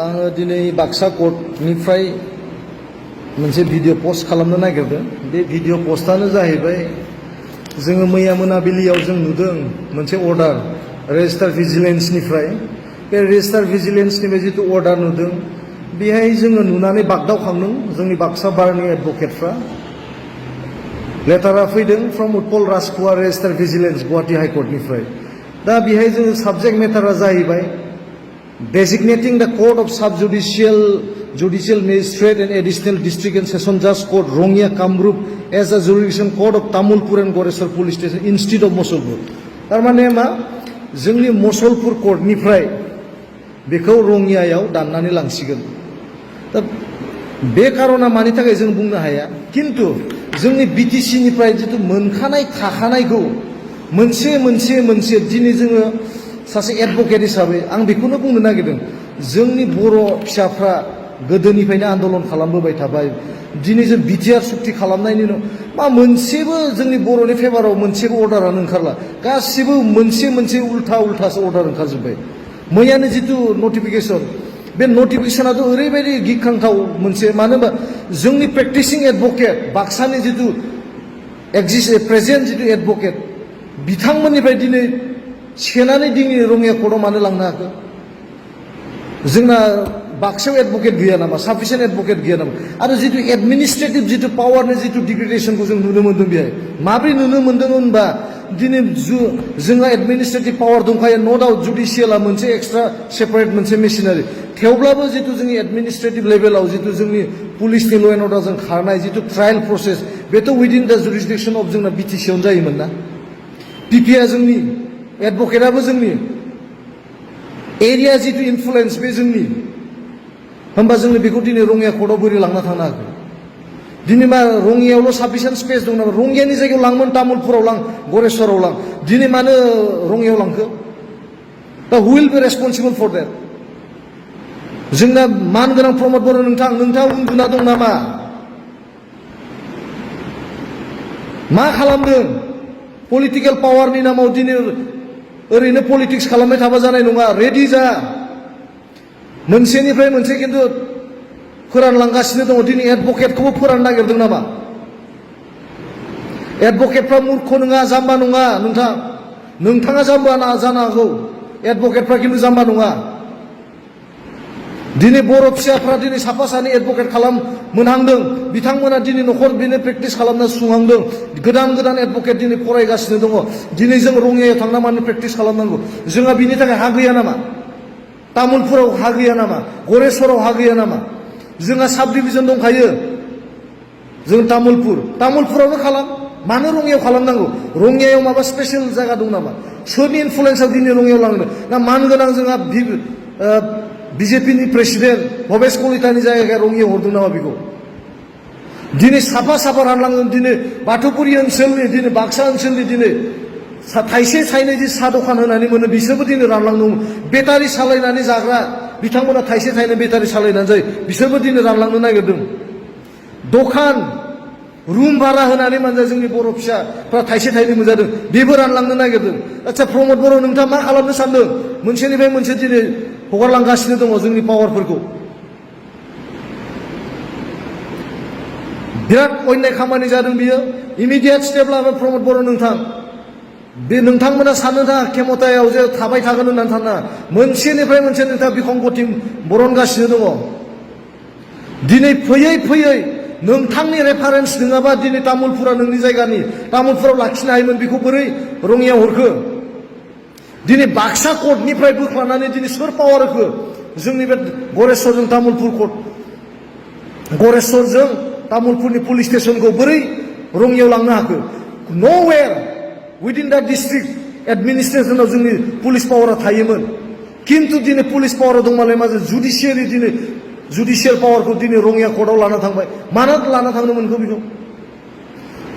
आङो दिनै बाक्सा कर्टनिफ्राय मोनसे भिडिअ पोस्ट खालामनो नागिरदों। बे भिडिअ पोस्टआनो जाहैबाय जोङो मैया मोनाबिलियाव जों नुदों मोनसे अर्डार रेजिस्टार भिजिलेन्सनिफ्राय। बे रेजिस्टार भिजिलेन्सनिफ्राय जितु अर्डार नुदों बेहाय जोङो नुनानै बागदावखांदों जोंनि बाक्सा बारनि एडभकेटफ्रा। लेटारा फैदों from Utpal Rajkhowa registrar vigilance Guwahati हाइकर्टनिफ्राय। दा बेहाय जोङो साबजेक्ट मेटारा जाहैबाय designating the court of sub-judicial, judicial magistrate and additional district and session judge court Rongya Kamrup as a jurisdiction court of Tamulpur and Goresar police station instead of Mosolpur. Tarmane ma जोंनि Mosolpur courtनिफ्राय बेखौ रंगियायाव दाननानै लांसिगोन। दा बे कारना मानि थाखाय जों बुंनो हाया, किन्तु जोंनि बिटिसिनिफ्राय जितु मोनखानाय थाखानायखौ मोनसे दिनै जोङो सासे एडभकेट हिसाबै आं बेखौनो बुंनो नागिरदों। जोंनि बर' फिसाफ्रा गोदोनिफ्रायनो आन्दलन खालामबोबाय थाबाय। दिनै जों बिटिआर सुक्ति खालामनायनि उनाव मा मोनसेबो जोंनि बर'नि फेभाराव मोनसेबो अर्डारानो ओंखारला। गासिबो मोनसे उल्थासो अर्डार ओंखारजोब्बाय। मैयानो जितु नटिफिकेसन, बे नटिफिकेसनाथ' ओरैबायदि गिखांथाव मोनसे, मानो होनबा जोंनि प्रेक्टिसिं एडभकेट बाक्सानि जितु प्रेजेन्ट जितु एडभकेट बिथांमोननिफ्राय दिनै सेनानै दिनै रङिया कर्टआव मानो लांनो हाखो? जोंना बाक्सायाव एडभकेट गैया नामा? साफिसियेन्ट एडभकेट गैया नामा? आरो जितु एडमिनिस्ट्रेटिभ जितु पावारनि जितु डिग्रेडेसनखौ जों नुनो मोन्दों बेहाय। माब्रै नुनो मोन्दों होनबा दिनै जोंहा एडमिनिस्ट्रेटिभ पावार दंखायो, न' डाउट जुडिसियेला मोनसे एक्सट्रा सेपारेट मोनसे मेसिनारि। थेवब्लाबो जितु जोंनि एडमिनिस्ट्रेटिभ लेभेलाव जितु जोंनि पुलिसनि ल' एन्ड अर्डारजों खारनाय जितु ट्रायेल प्रसेस, बेथ' उइदिन दा जुरिसडिक्सन अफ जोंना बिटिसिआवनो जायोमोन ना। पिपिआ जोंनि, एडभकेटआबो जोंनि, एरिया जितु इनफ्लुएन्स बे जोंनि, होमबा जोङो बेखौ दिनै रङिया कर्टआव बोरै लांना थांनो हागोन? दिनै मा रङियायावल' साफिसियेन्ट स्पेस दं नामा? रङियानि जायगायाव लांमोन, तामुलपुराव लां, गरेस्वराव लां। दिनै मानो रङियायाव लांखो? दा who will be responsible for that? जोंना मानगोनां प्रमद बर' नोंथाङा उन्दुना दं नामा? मा खालामदों? पलिटिकेल पावारनि नामाव दिनै ओरैनो पलिटिक्स खालामबाय थाबा जानाय नङा। रेडि जा। मोनसेनिफ्राय मोनसे किन्तु फोरानलांगासिनो दङ। दिनै एडभकेटखौबो फोराननो नागिरदों नामा? एडभकेटफ्रा मुर्ख नङा, जाम्बा नङा। नोंथाङा जाम्बा जानो हागौ, एडभकेटफ्रा किन्तु जाम्बा नङा। दिनै बर' फिसाफ्रा दिनै साफा सानै एडभकेट खालाम मोनहांदों। बिथांमोना दिनै न'खर बिनो प्रेक्टिस खालामना सुंहांदों। गोदान एडभकेट दिनै फरायगासिनो दङ। दिनै जों रङियायाव थांना मानो प्रेक्टिस खालामनांगौ? जोंहा बिनि थाखाय हा गैया नामा? तामुलपुराव हा गैया नामा? गरेस्वराव हा गैया नामा? जोंहा साब डिभिजन दंखायो। जों तामुलपुरावनो खालाम। मानो रङियायाव खालामनांगौ? रङियायाव माबा स्पेसियेल जायगा दं नामा? सोरनि इनफ्लुएन्सआव दिनै रङियायाव लांदों? ना मानगोनां जोंहा बिजेपिनि प्रेसिडेन्ट भबेश कलितानि जायगाया रङियायाव हरदों नामा बेखौ? दिनै साफा रानलांदों। दिनै बाथौपुरि ओनसोलनि, दिनै बाक्सा ओनसोलनि दिनै थाइसे थाइनै जि साहा दखान होनानै मोनो बिसोरबो दिनै रानलांदों। बेटारि सालायनानै जाग्रा बिथांमोना थाइसे थाइनै बेटारि सालायनानै जायो, बिसोरबो दिनै रानलांनो नागिरदों। दखान रुम भारा होनानै मानजा जोंनि बर' फिसाफ्रा थाइसे थाइनै मोनजादों, बेबो रानलांनो नागिरदों। आচ্ছা प्रमद बर' नोंथाङा मा खालामनो सानदों? मोनसेनिफ्राय मोनसे दिनै हगारलांगासिनो दङ जोंनि पावारफोरखौ। बिराद अन्याय खामानि जादों बियो। इमिडियेट स्टेप लाबाय प्रमद बर' नोंथां। बे नोंथांमोना साननो थाङा खेमतायाव जे थाबाय थागोन होननानै साना। मोनसेनिफ्राय मोनसे नोंथाङा बिखंगति बरनगासिनो दङ। दिनै फैयै नोंथांनि रेफारेन्स नङाबा दिनै तामुलपुरा नोंनि जायगानि, तामुलपुराव लाखिनो हायोमोन, बेखौ बोरै रङियायाव हरखो? दिनै बाक्सा कर्टनिफ्राय बोख्लानानै दिनै सोर पावार होखो? जोंनि बे गरेस्वरजों तामुलपुर कर्ट, गरेस्वरजों तामुलपुरनि पुलिस स्टेसनखौ बोरै रङियायाव लांनो हाखो? न'वेर उइदिन दा डिस्ट्रिक्ट एडमिनिस्ट्रेसनाव जोंनि पुलिस पावारा थायोमोन। किन्तु दिनै पुलिस पावारा दंमालाय मा जुडिसियेलि दिनै जुडिसियेल पावारखौ दिनै रङिया कर्टआव लाना थांबाय। मानो लाना थांनो मोनखो बेखौ?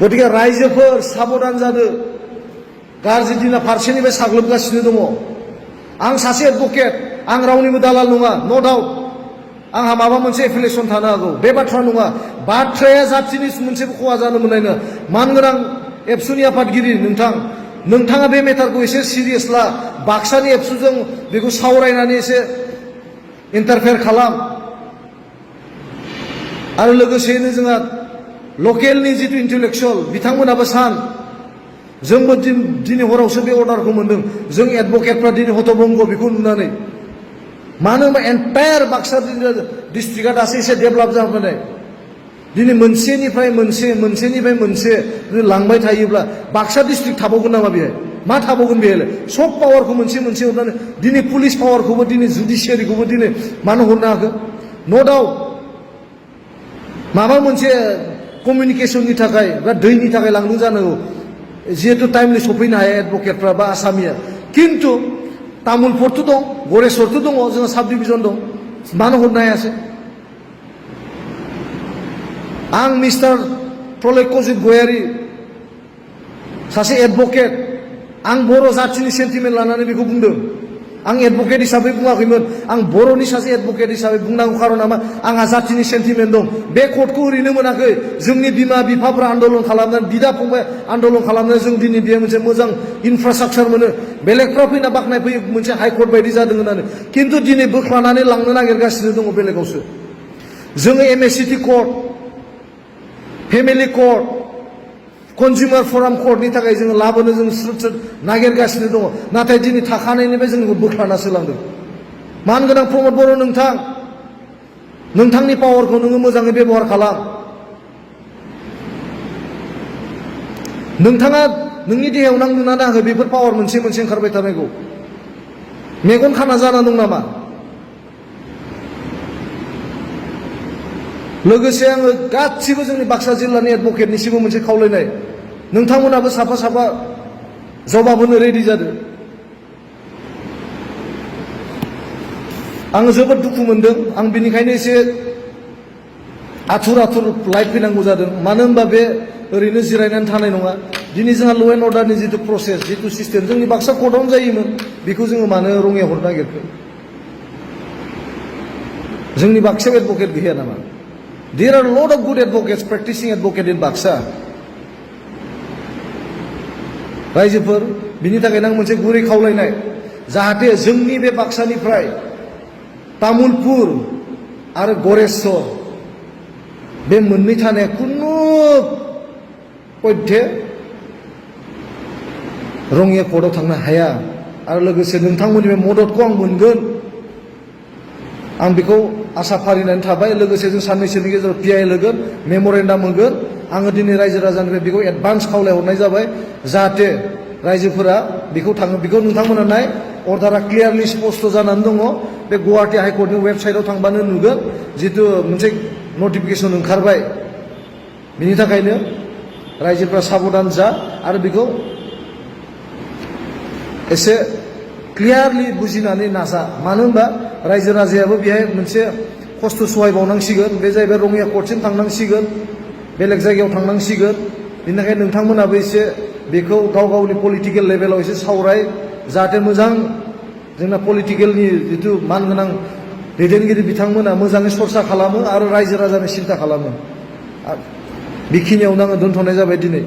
गतिके रायजोफोर साबधान जादो। गाज्रि दिना फारसेनिफ्राय साग्लोबगासिनो दङ। आं सासे एडभकेट, आं रावनिबो दालाल नङा, न' डाउट। आंहा माबा मोनसे एफिलिएसन थानो हागौ, बे बाथ्रा नङा। बाथ्राया जाथिनि मोनसेबो खहा जानो मोननाय नङा। मानगोनां एबसुनि आफादगिरि नोंथाङा बे मेटारखौ एसे सिरियास ला। बाक्सानि एबसुजों बेखौ सावरायनानै एसे इन्टारफेयार खालाम आरो लोगोसेयैनो जोंहा लकेलनि जितु इन्टेलेक्सुवेल बिथांमोनाबो सान जोंबो दिनै हरावसो बे अर्डारखौ मोन्दों जों एडभकेटफ्रा दिनै हतबंग बेखौ नुनानै मानो होनबा एन्टायार बाक्सा डिस्ट्रिक्टआ दासो एसे डेभेलप जाबोनाय दिनै मोनसेनिफ्राय मोनसे लांबाय थायोब्ला बाक्सा डिस्ट्रिक्ट थाबावगोन नामा बेहाय मा थाबावगोन बेहाय सब पावारखौ मोनसे हरनानै दिनै पुलिस पावारखौबो दिनै जुडिसियारिखौबो दिनै मानो हरनो हाखो न' डाउट माबा मोनसे कमिउनिकेसननि थाखाय बा दैनि थाखाय लांदों जानांगौ जिहेतु टाइमलि सफैनो हाया एडभकेटफ्रा बा आसामिया खिन्थु तामुलपुरथ' दं गरेस्वरथ' दङ जोंहा साब डिभिजन दं मानो हरनो हायासै आं मिस्टार प्रलयकजित गयारी सासे एडभकेट आं बर' जाथिनि सेन्टिमेन्ट लानानै बेखौ बुंदों आं एडभकेट हिसाबै बुङाखैमोन आं बर'नि सासे एडभकेट हिसाबै बुंनांगौ खारना मा आंहा जाथिनि सेन्टिमेन्ट दं बे कर्टखौ ओरैनो मोनाखै जोंनि बिमा बिफाफ्रा आन्दलन खालामनानै बिदा फंबाय आन्दलन खालामनानै जों दिनै बे मोनसे मोजां इनफ्रास्ट्राक्चार मोनो बेलेगफ्रा फैना बाख्नाय फैयो मोनसे हाइकर्ट बायदि जादों होननानै खिन्थु दिनै बोख्लानानै लांनो नागिरगासिनो दङ बेलेगावसो जोङो एमएससिटि कर्ट फेमिलि कर्ट कन्जुमार फराम कर्टनि थाखाय जोङो लाबोनो जों स्रुत नागिरगासिनो दङ नाथाय दिनै थाखानायनिफ्राय जोंखौ बोख्लानासो लांदों मान गोनां प्रमद बर' नोंथांनि पावारखौ नोङो मोजाङै बेबहार खालाम नोंथाङा नोंनि देहायाव नांदोंना नाङाखै बेफोर पावार मोनसे ओंखारबाय थानायखौ मेगन खाना जाना दं नामा लोगोसे आङो गासिबो जोंनि बाक्सा जिल्लानि एडभकेटनिसिमबो मोनसे खावलायनाय नोंथांमोनाबो साफा जवाब होनो रेडि जादों आङो जोबोद दुखु मोनदों आं बिनिखायनो एसे आथुर लाइट फैनांगौ जादों मानो होनबा बे ओरैनो जिरायनानै थानाय नङा दिनै जोंहा ल' एन्ड अर्डारनि जितु प्रसेस जितु सिस्टेम जोंनि बाक्सा कर्टआवनो जायोमोन बेखौ जोङो मानो रङिया हरनो नागिरखो जोंनि बाक्सायाव एडभकेट गैया नामा There are a lot of good advocates, practicing advocate in Baksa. रायजोफोर बिनि थाखायनो आं मोनसे गुरै खावलायनाय जाहाथे जोंनि बे बाक्सानिफ्राय तामुलपुर आरो गरेस्वर बे मोननै थानाया कुनु पयथे रङिया कर्टआव थांनो हाया आरो लोगोसे नोंथांमोननि बे मददखौ आं मोनगोन आं बेखौ आसा फारिनानै थाबाय लोगोसे जों साननैसोनि गेजेराव पिआइ होगोन मेमरेन्डाम होगोन आङो दिनै रायजो राजानिफ्राय बेखौ एडभान्स खावलायहरनाय जाबाय जाहाथे रायजोफोरा बेखौ थाङो बेखौ नोंथांमोना नाय अर्डारा क्लियारलि स्पष्ट जानानै दङ बे गुवाहाटी हाइकर्टनि वेबसाइटआव थांबानो नुगोन जितु मोनसे नटिफिकेसन ओंखारबाय बिनि थाखायनो रायजोफ्रा साबधान जा आरो बेखौ एसे क्लियारलि बुजिनानै नाजा मानो होनबा रायजो राजायाबो बेहाय मोनसे खस्थ' सहायबावनांसिगोन बे जाहैबाय रङिया कर्टसिम थांनांसिगोन बेलेग जायगायाव थांनांसिगोन बिनि थाखाय नोंथांमोनाबो एसे बेखौ गावनि पलिटिकेल लेभेलाव एसे सावराय जाहाथे मोजां जोंना पलिटिकेलनि जितु मानगोनां दैदेनगिरि बिथांमोना मोजाङै सरसा खालामो आरो रायजो राजानि सिन्था खालामो बेखिनियावनो आङो दोनथ'नाय जाबाय दिनै